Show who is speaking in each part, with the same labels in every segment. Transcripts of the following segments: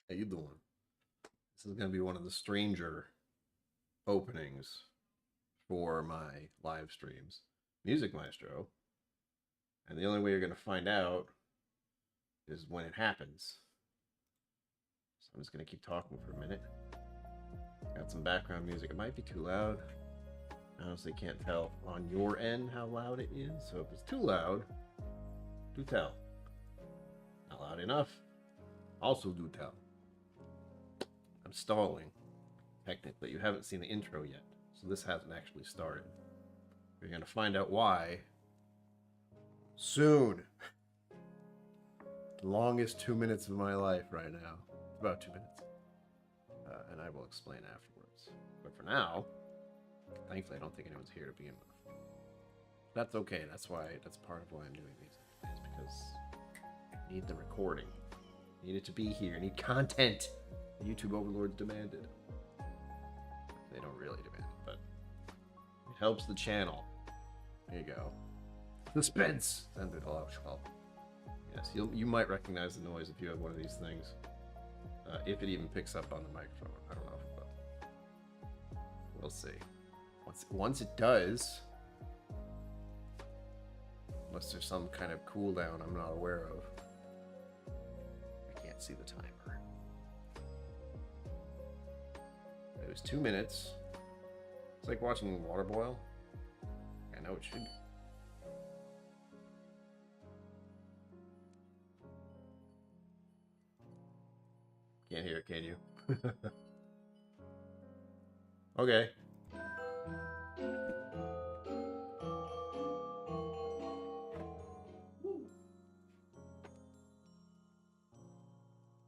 Speaker 1: How you doing? This is going to be one of the stranger openings for my live streams. Music Maestro. And the only way you're going to find out is when it happens. So I'm just going to keep talking for a minute. Got some background music. It might be too loud. I honestly can't tell on your end how loud it is. So if it's too loud, do tell. Not loud enough, also do tell. I'm stalling. Technically, you haven't seen the intro yet, so this hasn't actually started. You're going to find out why soon. The longest 2 minutes of my life right now. It's about 2 minutes. And I will explain afterwards. But for now, thankfully, I don't think anyone's here to begin with. That's okay. That's part of why I'm doing these. Is because I need the recording. I need it to be here. I need content. The YouTube overlords demanded. They don't really demand it, but it helps the channel. There you go. Suspense. Yes, you might recognize the noise if you have one of these things. If it even picks up on the microphone, I don't know, but we'll see. Once it does, unless there's some kind of cooldown I'm not aware of, I can't see the timer. It was 2 minutes. It's like watching water boil. I know it should. Can't hear it, can you? Okay.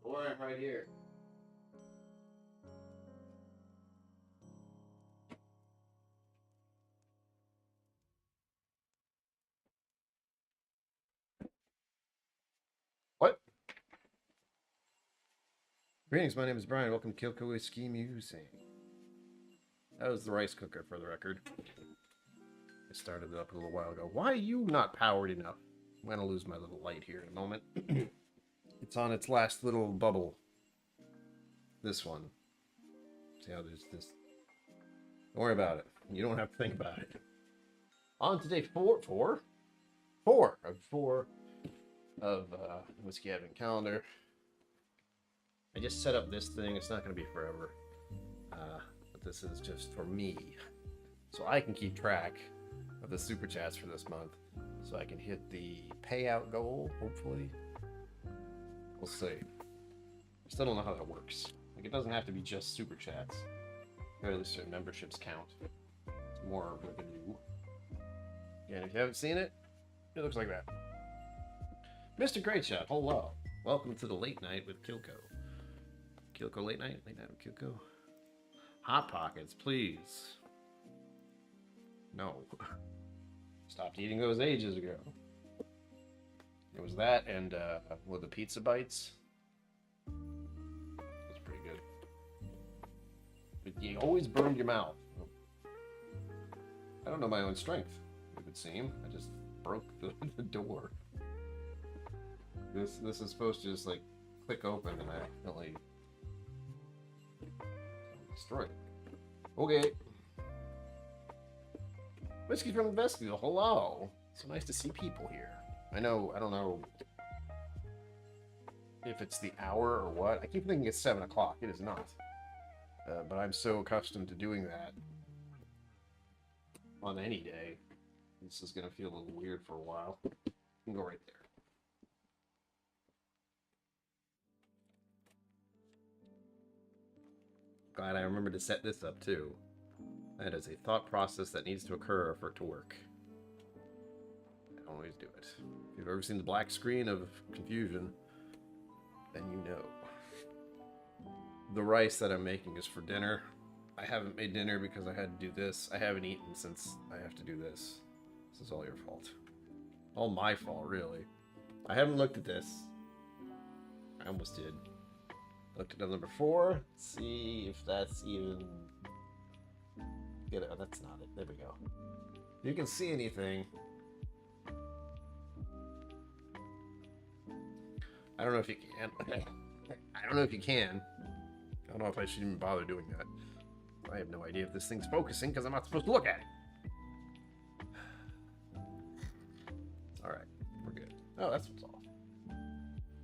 Speaker 1: Or I'm right here. What? Greetings, my name is Brian. Welcome to KillCo Whiskey Musing. That was the rice cooker, for the record. I started it up a little while ago. Why are you not powered enough? I'm going to lose my little light here in a moment. It's on its last little bubble. This one. See how there's this. Don't worry about it. You don't have to think about it. On today, four of Whiskey Advent Calendar. I just set up this thing. It's not going to be forever. But this is just for me. So I can keep track of the super chats for this month. So I can hit the payout goal, hopefully. We'll see. I still don't know how that works. Like, it doesn't have to be just super chats. Or at least certain memberships count. It's more revenue. And if you haven't seen it, it looks like that. Mr. Great Shot, hello. Welcome to the late night with KillCo. KillCo late night? Late night with KillCo? Hot Pockets, please. No. Stopped eating those ages ago. It was that and with the pizza bites. That's pretty good. But you always burned your mouth. I don't know my own strength, it would seem. I just broke the door. This is supposed to just like click open and I accidentally destroy it. Okay. Whiskey from the vestibule. Hello. So nice to see people here. I don't know if it's the hour or what. I keep thinking it's 7 o'clock. It is not. But I'm so accustomed to doing that on any day. This is going to feel a little weird for a while. You can go right there. Glad I remembered to set this up too. That is a thought process that needs to occur for it to work. I don't always do it. If you've ever seen the black screen of confusion, then you know. The rice that I'm making is for dinner. I haven't made dinner because I had to do this. I haven't eaten since I have to do this. This is all your fault. All my fault, really. I haven't looked at this. I almost did. Looked at number 4. See if that's even... Oh, that's not it. There we go. If you can see anything... I don't know if you can. I don't know if you can. I don't know if I should even bother doing that. I have no idea if this thing's focusing because I'm not supposed to look at it. Alright, we're good. Oh, that's what's off.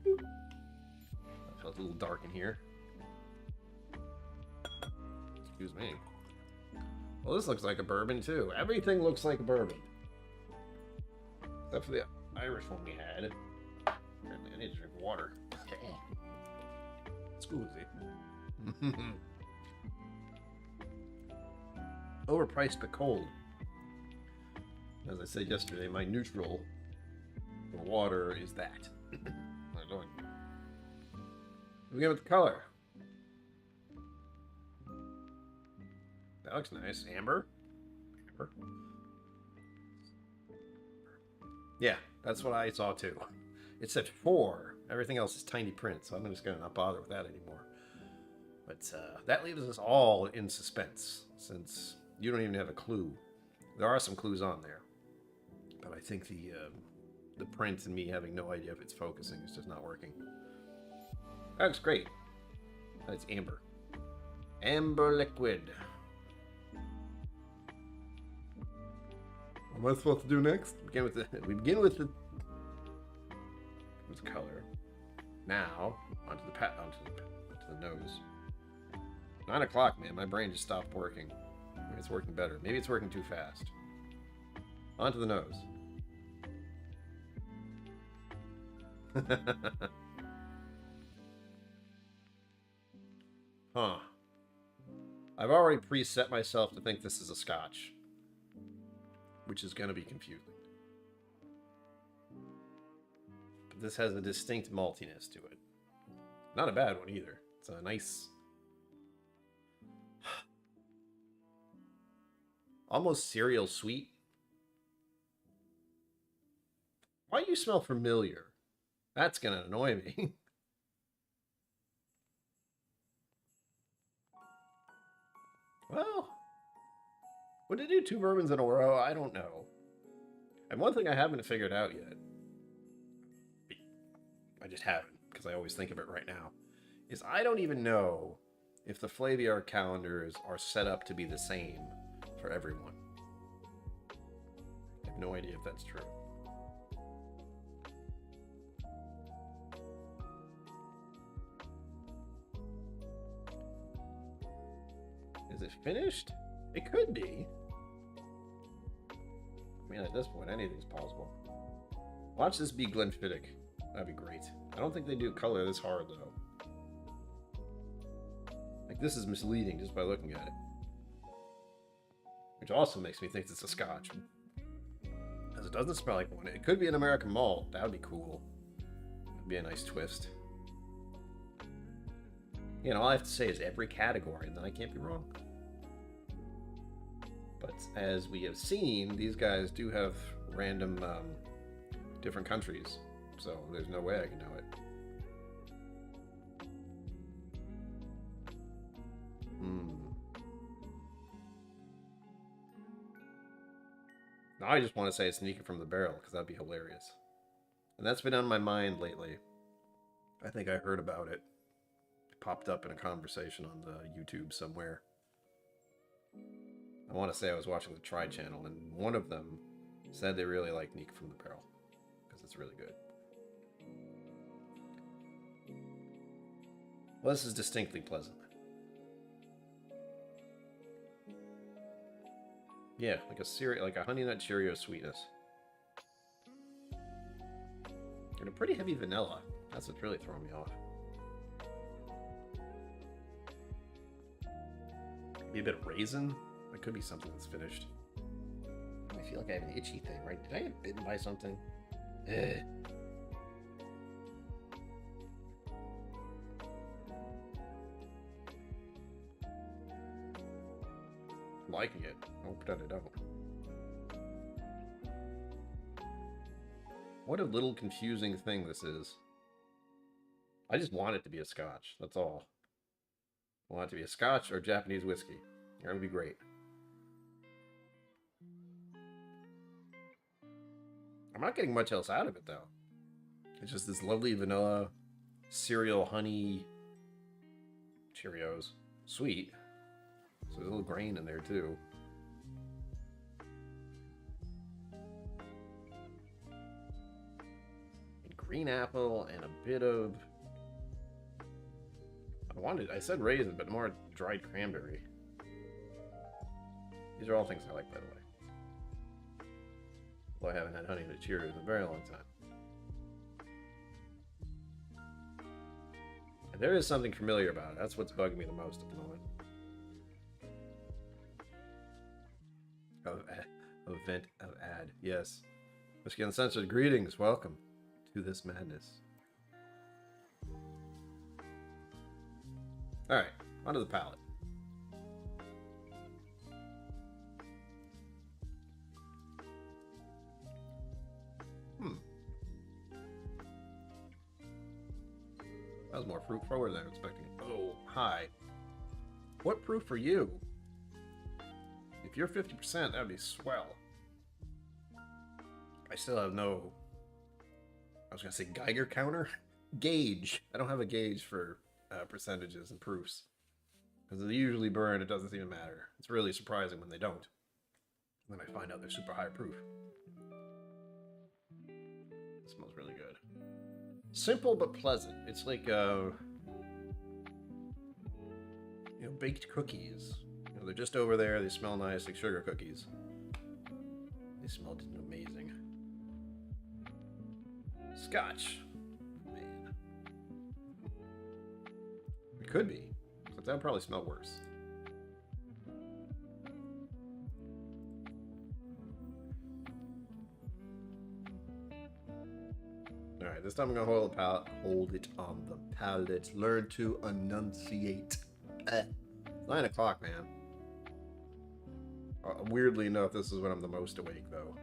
Speaker 1: That feels a little dark in here. Excuse me. Well, this looks like a bourbon, too. Everything looks like a bourbon. Except for the Irish one we had. Apparently, I need to drink water. Excuse me. Overpriced but cold. As I said yesterday, my neutral for water is that. We get with the color. That looks nice. Amber. Amber. Yeah, that's what I saw too. It said 4. Everything else is tiny print, so I'm just going to not bother with that anymore. But that leaves us all in suspense, since you don't even have a clue. There are some clues on there, but I think the print and me having no idea if it's focusing is just not working. That looks great. That's amber. Amber liquid. What am I supposed to do next? We begin with the color. Now onto the nose. 9 o'clock, man. My brain just stopped working. Maybe it's working better. Maybe it's working too fast. Onto the nose. Huh. I've already preset myself to think this is a Scotch, which is going to be confusing. But this has a distinct maltiness to it. Not a bad one either. It's a nice, almost cereal sweet. Why do you smell familiar? That's going to annoy me. Well, would it do 2 bourbons in a row? I don't know. And one thing I haven't figured out yet, I just haven't, because I always think of it right now, is I don't even know if the Flaviar calendars are set up to be the same for everyone. I have no idea if that's true. Is it finished? It could be. I mean, at this point, anything's possible. Watch this be Glenfiddich. That'd be great. I don't think they do color this hard, though. Like, this is misleading just by looking at it. Which also makes me think it's a Scotch. Because it doesn't smell like one. It could be an American malt. That would be cool. That'd be a nice twist. You know, all I have to say is every category, and then I can't be wrong. But as we have seen, these guys do have random different countries, so there's no way I can know it. Now I just want to say it's sneaking from the barrel, because that'd be hilarious. And that's been on my mind lately. I think I heard about it. It popped up in a conversation on the YouTube somewhere. I want to say I was watching the Try channel, and one of them said they really like Neek from the Barrel, because it's really good. Well, this is distinctly pleasant. Yeah, like a Honey Nut Cheerio sweetness. And a pretty heavy vanilla. That's what's really throwing me off. Maybe a bit of raisin. That could be something that's finished. I feel like I have an itchy thing, right? Did I get bitten by something? Ugh. I'm liking it. I hope that I don't. What a little confusing thing this is. I just want it to be a Scotch. That's all. I want it to be a Scotch or Japanese whiskey. That would be great. I'm not getting much else out of it, though. It's just this lovely vanilla, cereal honey Cheerios. Sweet. So there's a little grain in there too. And green apple and a bit of... I said raisin, but more dried cranberry. These are all things I like, by the way. Well, I haven't had honey nut Cheerios in a very long time. And there is something familiar about it. That's what's bugging me the most at the moment. Event of ad. Yes. Whiskey Uncensored, greetings. Welcome to this madness. Alright, onto the palate. That was more fruit forward than I was expecting. Oh, hi. What proof for you? If you're 50%, that'd be swell. I still have no... I was gonna say Geiger counter? Gauge. I don't have a gauge for percentages and proofs. Because they usually burn, it doesn't even matter. It's really surprising when they don't. And then I find out they're super high proof. It smells really good. Simple but pleasant. It's like, baked cookies. They're just over there. They smell nice, like sugar cookies. They smell amazing. Scotch. Man. It could be. But that would probably smell worse. Alright, this time I'm going to hold it on the palate. Learn to enunciate. 9 o'clock, man. Weirdly enough, this is when I'm the most awake, though.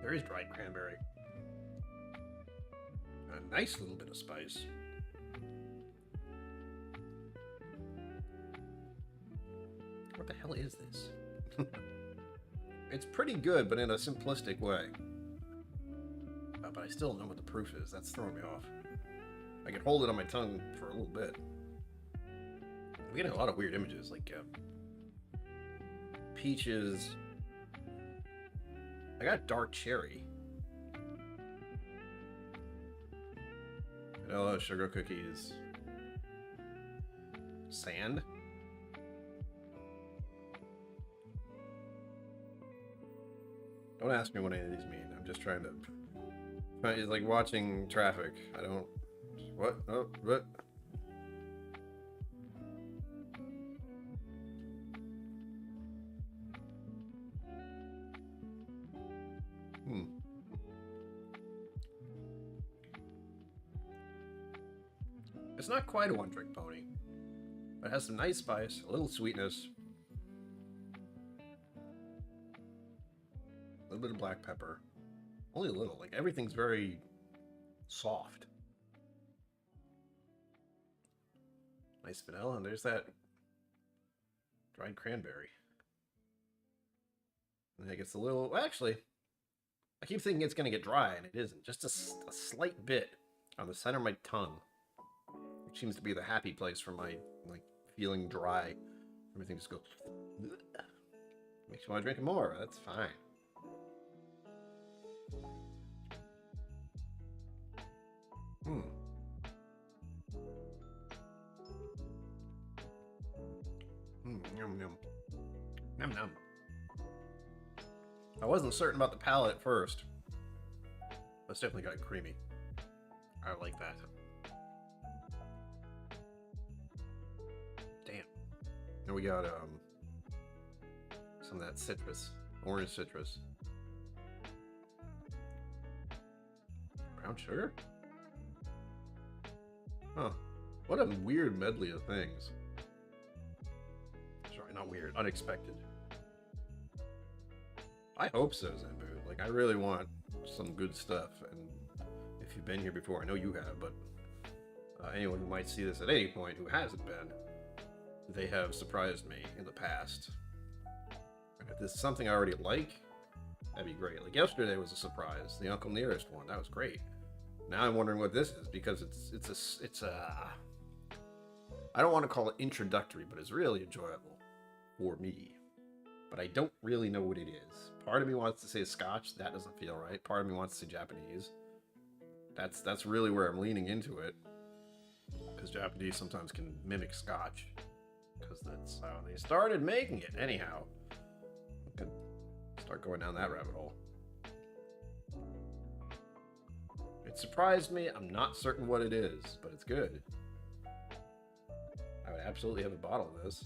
Speaker 1: There is dried cranberry. A nice little bit of spice. What the hell is this? It's pretty good, but in a simplistic way. But I still don't know what the proof is. That's throwing me off. I can hold it on my tongue for a little bit. I'm getting a lot of weird images, like peaches. I got dark cherry. Vanilla, sugar cookies. Sand. Don't ask me what any of these mean. I'm just trying to... It's like watching traffic. I don't... What? Oh, what? It's not quite a one-trick pony. But it has some nice spice, a little sweetness. A little bit of black pepper. Only a little. Like, everything's very soft. Nice vanilla, and there's that dried cranberry. And it gets a little... Well, actually, I keep thinking it's going to get dry, and it isn't. Just a slight bit on the center of my tongue. Which seems to be the happy place for my, like, feeling dry. Everything just goes... Makes you want to drink more. That's fine. Yum, yum. Yum, yum. I wasn't certain about the palate at first. But it's definitely got creamy. I like that. Damn. And we got some of that citrus. Orange citrus. Brown sugar? Huh. What a weird medley of things. Sorry, not weird. Unexpected. I hope so, Zambu. Like, I really want some good stuff. And if if you've been here before, I know you have, but anyone who might see this at any point who hasn't been, they have surprised me in the past. And if this is something I already like, that'd be great. Like yesterday was a surprise, the Uncle Nearest one. That was great. Now I'm wondering what this is, because it's a I don't want to call it introductory, but it's really enjoyable for me. But I don't really know what it is. Part of me wants to say Scotch. That doesn't feel right. Part of me wants to say Japanese. That's really where I'm leaning into it, because Japanese sometimes can mimic Scotch, because that's how they started making it. Anyhow, I could start going down that rabbit hole. It surprised me. I'm not certain what it is, but it's good. I would absolutely have a bottle of this.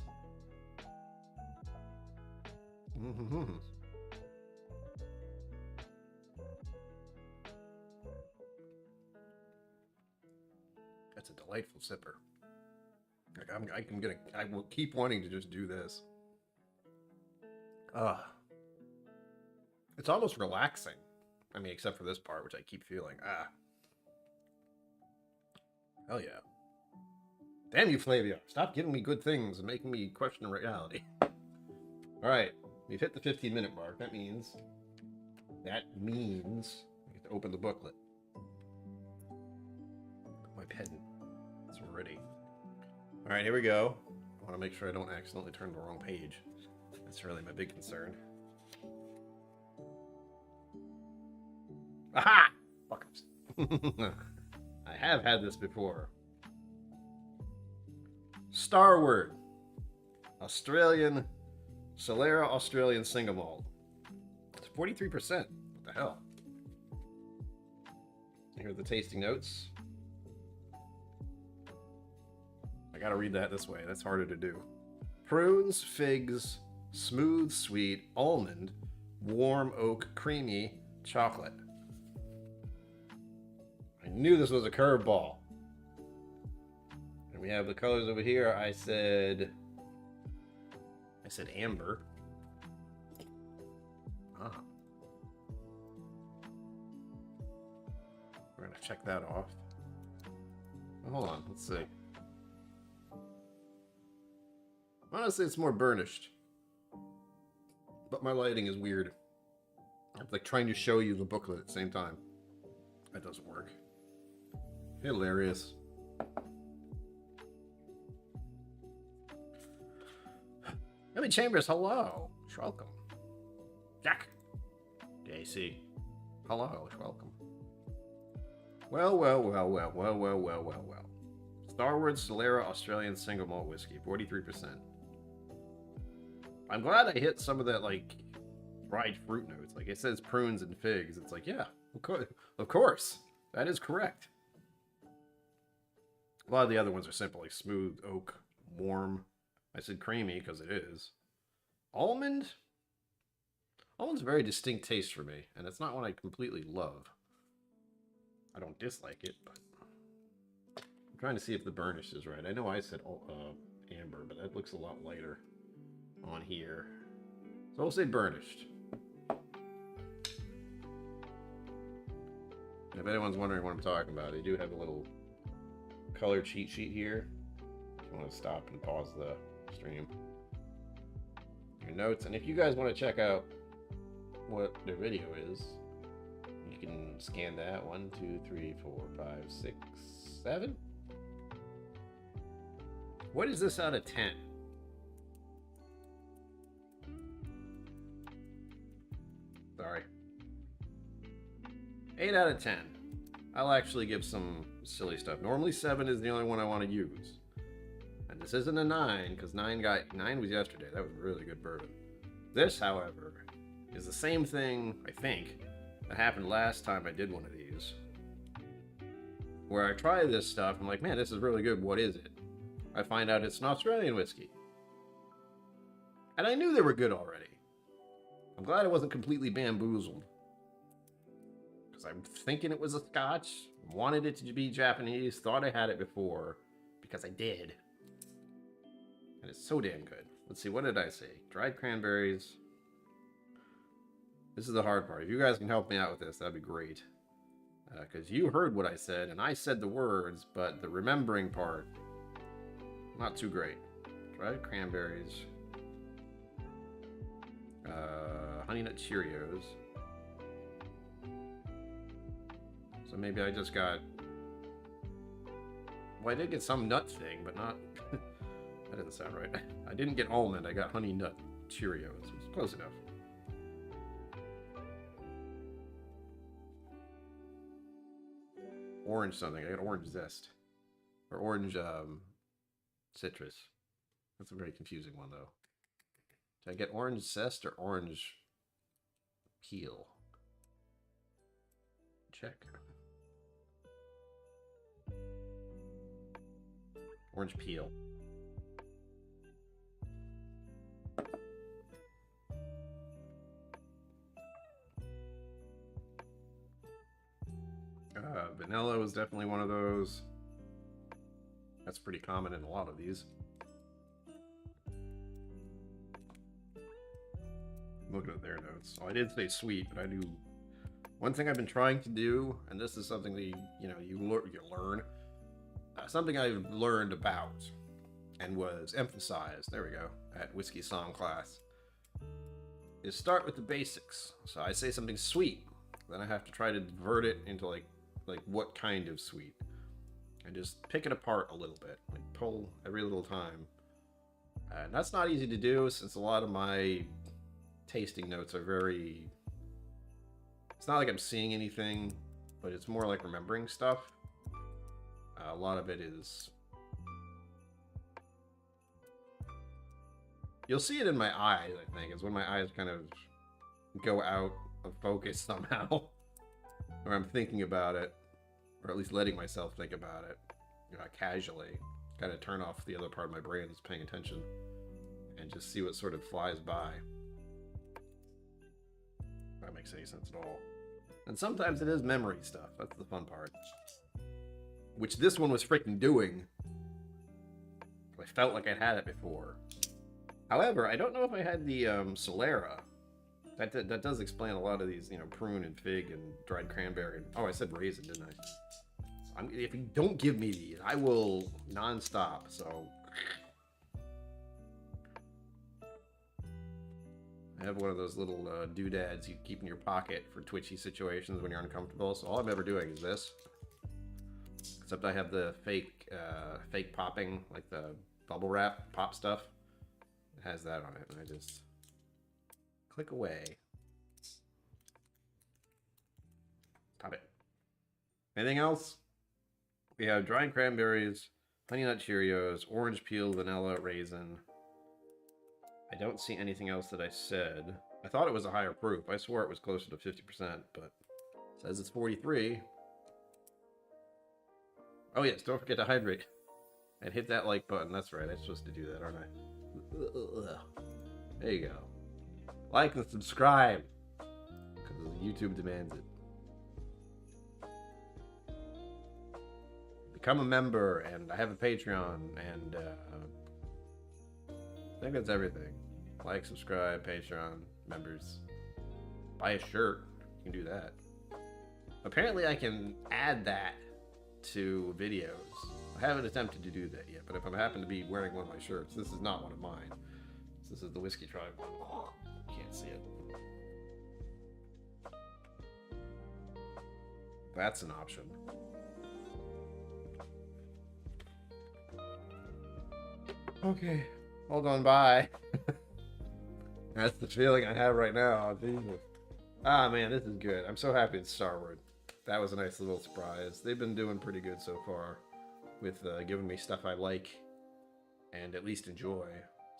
Speaker 1: That's a delightful sipper. Like I will keep wanting to just do this. It's almost relaxing. I mean, except for this part, which I keep feeling. Hell yeah. Damn you, Flavia. Stop giving me good things and making me question reality. Alright, we've hit the 15-minute mark. That means we get to open the booklet. My pen. So we're ready. Alright, here we go. I want to make sure I don't accidentally turn the wrong page. That's really my big concern. Aha! Fuckers. I have had this before. Starward. Australian. Solera Australian single malt. It's 43%. What the hell? Here are the tasting notes. I gotta read that this way. That's harder to do. Prunes, figs, smooth, sweet, almond, warm oak, creamy, chocolate. I knew this was a curveball. And we have the colors over here. I said amber. We're gonna check that off. Hold on, let's see. Honestly, it's more burnished. But my lighting is weird. I'm like trying to show you the booklet at the same time. That doesn't work. Hilarious. Emmy Chambers, hello. Welcome. Jack. JC. Hello, welcome. Well. Starward Solera Australian single malt whiskey, 43%. I'm glad I hit some of that, like, dried fruit notes. Like, it says prunes and figs. It's like, yeah, of course. That is correct. A lot of the other ones are simple, like smooth, oak, warm. I said creamy because it is. Almond? Almond's a very distinct taste for me, and it's not one I completely love. I don't dislike it, but I'm trying to see if the burnish is right. I know I said amber, but that looks a lot lighter on here. So we'll say burnished. And if anyone's wondering what I'm talking about, I do have a little color cheat sheet here. If you want to stop and pause the stream. Your notes, and if you guys want to check out what their video is, you can scan that. 1, 2, 3, 4, 5, 6, 7. What is this out of 10? Sorry. 8 out of 10. I'll actually give some silly stuff. Normally 7 is the only one I want to use. And this isn't a 9, because 9 was yesterday. That was really good bourbon. This, however, is the same thing, I think, that happened last time I did one of these. Where I try this stuff, I'm like, man, this is really good. What is it? I find out it's an Australian whiskey. And I knew they were good already. I'm glad I wasn't completely bamboozled. Because I'm thinking it was a Scotch, wanted it to be Japanese, thought I had it before, because I did. And it's so damn good. Let's see, what did I say? Dried cranberries. This is the hard part. If you guys can help me out with this, that'd be great. Because you heard what I said, and I said the words, but the remembering part, not too great. Dried cranberries. Honey Nut Cheerios. So maybe I just got... Well, I did get some nut thing, but not... That didn't sound right. I didn't get almond, I got Honey Nut Cheerios. It was close enough. Orange something. I got orange zest. Or orange citrus. That's a very confusing one, though. Did I get orange zest or orange peel? Check. Orange peel. Vanilla was definitely one of those. That's pretty common in a lot of these. Looking at their notes. Oh, I did say sweet, but I do. One thing I've been trying to do, and this is something that you learn. Something I've learned about and was emphasized. There we go. At whiskey song class, is start with the basics. So I say something sweet, then I have to try to divert it into like what kind of sweet, and just pick it apart a little bit, like pull every little time. And that's not easy to do, since a lot of my tasting notes are very... It's not like I'm seeing anything, but it's more like remembering stuff. A lot of it is... You'll see it in my eyes, I think. It's when my eyes kind of go out of focus somehow. Or I'm thinking about it, or at least letting myself think about it, casually. Kind of turn off the other part of my brain that's paying attention, and just see what sort of flies by. If that makes any sense at all. And sometimes it is memory stuff. That's the fun part. Which this one was freaking doing. I felt like I'd had it before. However, I don't know if I had the Solera. That does explain a lot of these, prune and fig and dried cranberry. Oh, I said raisin, didn't I? If you don't give me these, I will non-stop, so... I have one of those little doodads you keep in your pocket for twitchy situations when you're uncomfortable, so all I'm ever doing is this. Except I have the fake popping, like the bubble wrap pop stuff. It has that on it, and I just... click away. Stop it. Anything else? We have dried cranberries, Honey Nut Cheerios, orange peel, vanilla, raisin. I don't see anything else that I said. I thought it was a higher proof. I swore it was closer to 50%, but it says it's 43. Oh yes, don't forget to hydrate. And hit that like button. That's right, I'm supposed to do that, aren't I? There you go. Like and subscribe, because YouTube demands it. Become a member, and I have a Patreon, and I think that's everything. Like, subscribe, Patreon, members. Buy a shirt, you can do that. Apparently I can add that to videos. I haven't attempted to do that yet, but if I happen to be wearing one of my shirts, this is not one of mine. This is the Whiskey Tribe one. Oh, can't see it. That's an option. Okay, hold on, bye. That's the feeling I have right now. Jesus. Ah, man, this is good. I'm so happy it's Starward. That was a nice little surprise. They've been doing pretty good so far with giving me stuff I like and at least enjoy.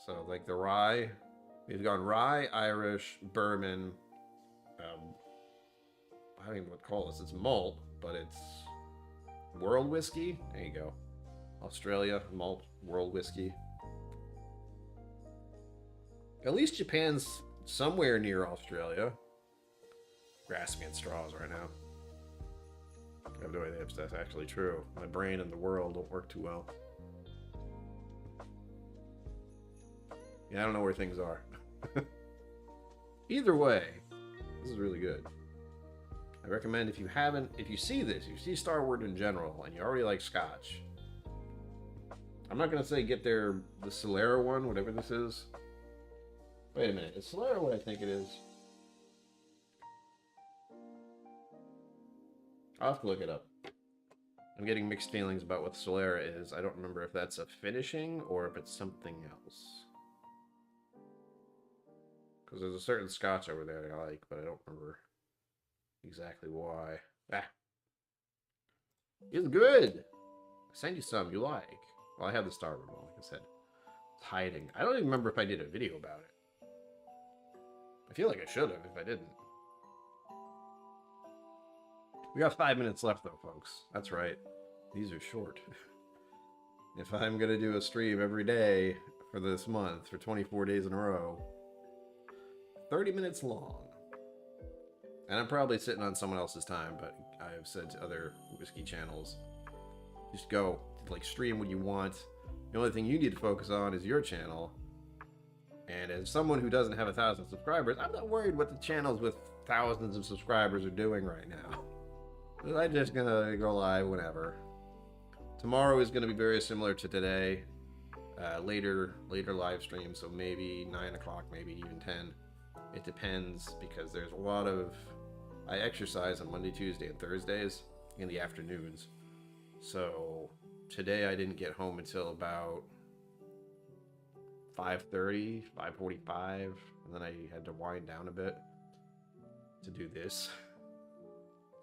Speaker 1: So, like the rye, we've gone rye, Irish, bourbon. I don't even know what to call this. It's malt, but it's world whiskey. There you go. Australia, malt, world whiskey. At least Japan's somewhere near Australia. Grasping at straws right now. I have no idea if that's actually true. My brain and the world don't work too well. Yeah, I don't know where things are. Either way, this is really good. I recommend if you see this, you see Starward in general, and you already like Scotch. I'm not gonna say get the Solera one, whatever this is. Wait a minute, is Solera what I think it is? I'll have to look it up. I'm getting mixed feelings about what Solera is. I don't remember if that's a finishing or if it's something else. Because there's a certain Scotch over there that I like, but I don't remember exactly why. Ah. It's good! I sent you some you like. Well, I have the Starward one, like I said. It's hiding. I don't even remember if I did a video about it. I feel like I should have if I didn't. We got 5 minutes left, though, folks. That's right. These are short. If I'm going to do a stream every day for this month, for 24 days in a row, 30 minutes long. And I'm probably sitting on someone else's time, but I've said to other whiskey channels, just go, like, stream what you want. The only thing you need to focus on is your channel. And as someone who doesn't have 1,000 subscribers, I'm not worried what the channels with thousands of subscribers are doing right now. I'm just gonna go live whenever. Tomorrow is gonna be very similar to today. Later live stream, so maybe 9 o'clock, maybe even 10. It depends, because there's a lot of... I exercise on Monday, Tuesday, and Thursdays in the afternoons. So today I didn't get home until about 5:30, 5:45, and then I had to wind down a bit to do this.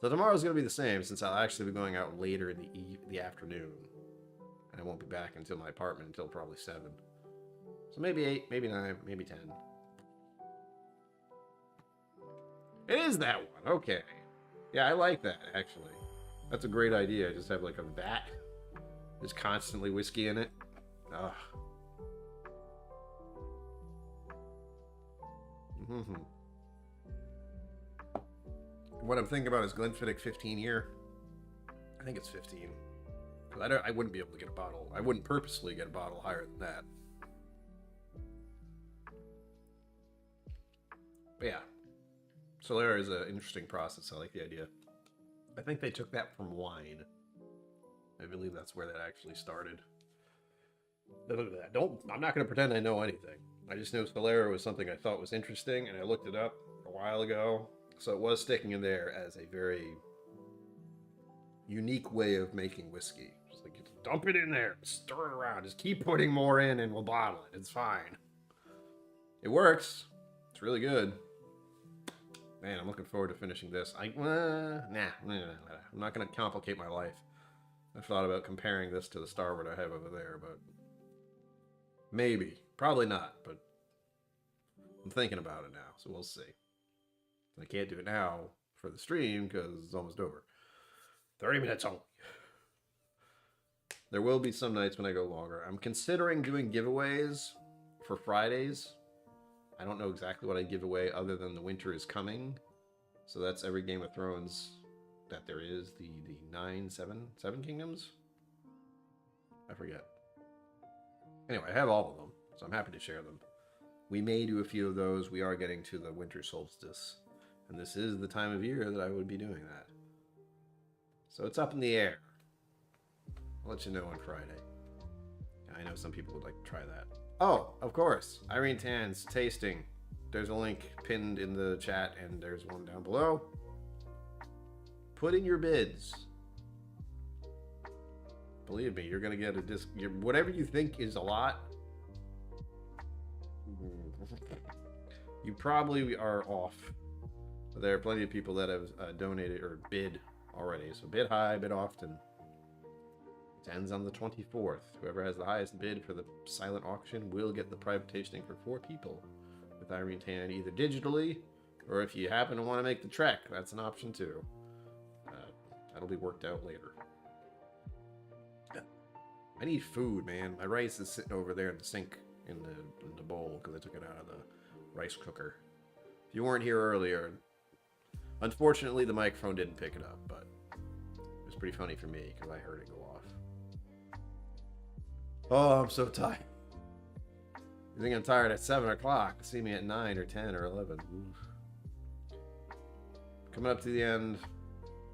Speaker 1: So tomorrow's going to be the same, since I'll actually be going out later in the afternoon. And I won't be back until my apartment until probably 7. So maybe 8, maybe 9, maybe 10. It is that one, okay. Yeah, I like that, actually. That's a great idea. Just have like a vat. Just constantly whiskey in it. Ugh. Mm-hmm. What I'm thinking about is Glenfiddich 15 year. I think it's 15. I wouldn't be able to get a bottle. I wouldn't purposely get a bottle higher than that. But yeah. Solera is an interesting process. I like the idea. I think they took that from wine. I believe that's where that actually started. Look at that. I'm not going to pretend I know anything. I just know Solera was something I thought was interesting, and I looked it up a while ago. So it was sticking in there as a very unique way of making whiskey. Just like, dump it in there, stir it around, just keep putting more in and we'll bottle it. It's fine. It works. It's really good. Man, I'm looking forward to finishing this. I'm not going to complicate my life. I've thought about comparing this to the Starward I have over there, but maybe. Probably not, but I'm thinking about it now, so we'll see. I can't do it now for the stream because it's almost over. 30 minutes only. There will be some nights when I go longer. I'm considering doing giveaways for Fridays. I don't know exactly what I give away other than the winter is coming. So that's every Game of Thrones that there is. The 7 kingdoms? I forget. Anyway, I have all of them, so I'm happy to share them. We may do a few of those. We are getting to the winter solstice. And this is the time of year that I would be doing that. So it's up in the air. I'll let you know on Friday. I know some people would like to try that. Oh, of course. Irene Tan's tasting. There's a link pinned in the chat, and there's one down below. Put in your bids. Believe me, you're going to get a disc. Whatever you think is a lot, you probably are off. There are plenty of people that have donated or bid already. So bid high, bid often. It ends on the 24th. Whoever has the highest bid for the silent auction will get the private tasting for 4 people with Irene Tan, either digitally, or if you happen to want to make the trek, that's an option too. That'll be worked out later. I need food, man. My rice is sitting over there in the sink in the bowl because I took it out of the rice cooker. If you weren't here earlier, unfortunately the microphone didn't pick it up, but it was pretty funny for me because I heard it go off. Oh, I'm so tired. You think I'm tired at 7 o'clock? See me at 9 or 10 or 11. Oof. Coming up to the end.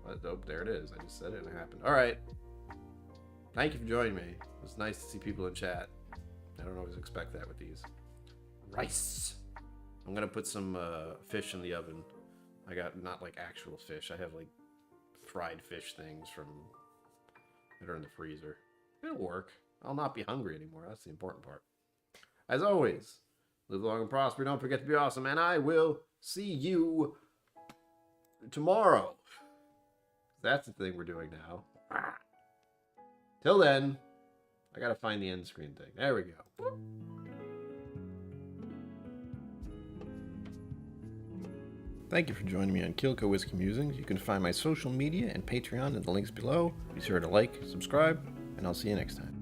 Speaker 1: Oh, there it is. I just said it and it happened. All right. Thank you for joining me. It was nice to see people in chat. I don't always expect that with these. Rice. I'm going to put some fish in the oven. I got not like actual fish. I have like fried fish things from that are in the freezer. It'll work. I'll not be hungry anymore. That's the important part. As always, live long and prosper. Don't forget to be awesome. And I will see you tomorrow. That's the thing we're doing now. Till then, I gotta find the end screen thing. There we go. Thank you for joining me on KillCo Whiskey Musings. You can find my social media and Patreon in the links below. Be sure to like, subscribe, and I'll see you next time.